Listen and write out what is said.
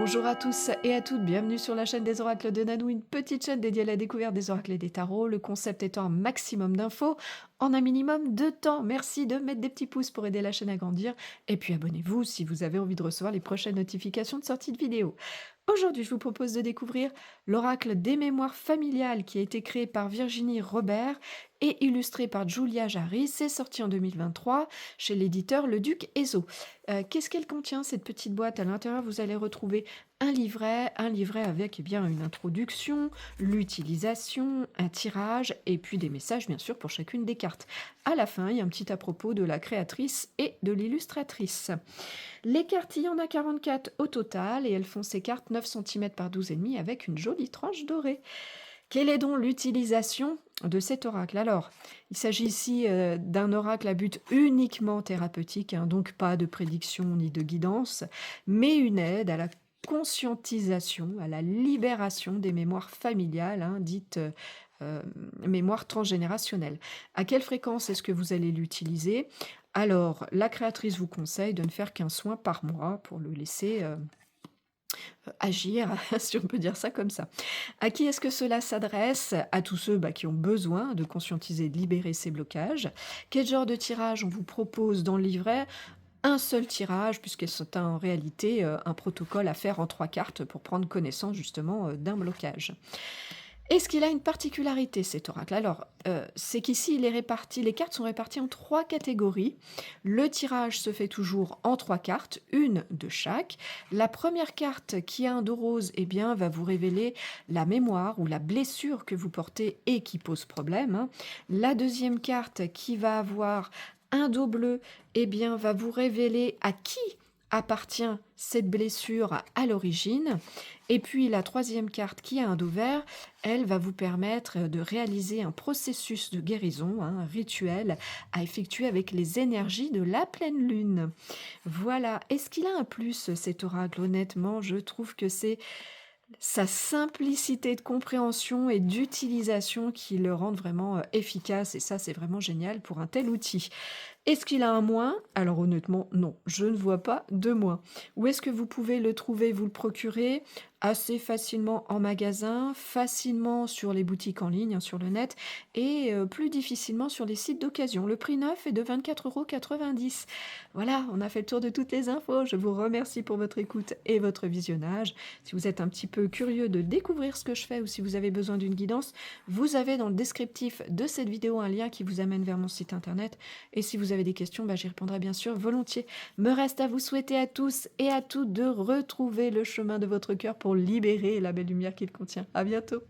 Bonjour à tous et à toutes, bienvenue sur la chaîne des oracles de Nanou, une petite chaîne dédiée à la découverte des oracles et des tarots, le concept étant un maximum d'infos en un minimum de temps. Merci de mettre des petits pouces pour aider la chaîne à grandir et puis abonnez-vous si vous avez envie de recevoir les prochaines notifications de sortie de vidéos. Aujourd'hui, je vous propose de découvrir l'oracle des mémoires familiales qui a été créé par Virginie Robert et illustré par Julia Jarry. C'est sorti en 2023 chez l'éditeur Le Duc Ezo. Qu'est-ce qu'elle contient cette petite boîte? À l'intérieur, vous allez retrouver un livret avec bien une introduction, l'utilisation, un tirage et puis des messages bien sûr pour chacune des cartes. À la fin, il y a un petit à propos de la créatrice et de l'illustratrice. Les cartes, il y en a 44 au total et elles font ces cartes 9 cm par 12,5 avec une jolie tranche dorée. Quelle est donc l'utilisation de cet oracle? Alors, il s'agit ici d'un oracle à but uniquement thérapeutique, hein, donc pas de prédiction ni de guidance, mais une aide à la conscientisation, à la libération des mémoires familiales, hein, dites euh, mémoires transgénérationnelles. À quelle fréquence est-ce que vous allez l'utiliser? Alors, la créatrice vous conseille de ne faire qu'un soin par mois pour le laisser agir, si on peut dire ça comme ça. À qui est-ce que cela s'adresse? À tous ceux qui ont besoin de conscientiser, de libérer ces blocages. Quel genre de tirage on vous propose dans le livret? Un seul tirage, puisque c'est en réalité un protocole à faire en 3 cartes pour prendre connaissance justement d'un blocage. Est-ce qu'il a une particularité cet oracle? Alors, c'est qu'ici les cartes sont réparties en 3 catégories. Le tirage se fait toujours en 3 cartes, une de chaque. La première carte qui a un dos rose, eh bien, va vous révéler la mémoire ou la blessure que vous portez et qui pose problème, hein. La deuxième carte qui va avoir un dos bleu, eh bien, va vous révéler à qui appartient cette blessure à l'origine. Et puis la troisième carte qui a un dos vert, elle va vous permettre de réaliser un processus de guérison, hein, un rituel à effectuer avec les énergies de la pleine lune. Voilà. Est-ce qu'il a un plus cet oracle? Honnêtement, je trouve que c'est sa simplicité de compréhension et d'utilisation qui le rendent vraiment efficace et ça c'est vraiment génial pour un tel outil. Est-ce qu'il a un moins? Alors honnêtement non, je ne vois pas de moins. Où est-ce que vous pouvez le trouver? Vous le procurez assez facilement en magasin, facilement sur les boutiques en ligne, hein, sur le net, et plus difficilement sur les sites d'occasion. Le prix neuf est de 24,90 €. Voilà, on a fait le tour de toutes les infos. Je vous remercie pour votre écoute et votre visionnage. Si vous êtes un petit peu curieux de découvrir ce que je fais ou si vous avez besoin d'une guidance, vous avez dans le descriptif de cette vidéo un lien qui vous amène vers mon site internet. Et si vous avez des questions, j'y répondrai bien sûr volontiers. Me reste à vous souhaiter à tous et à toutes de retrouver le chemin de votre cœur pour libérer la belle lumière qu'il contient. À bientôt!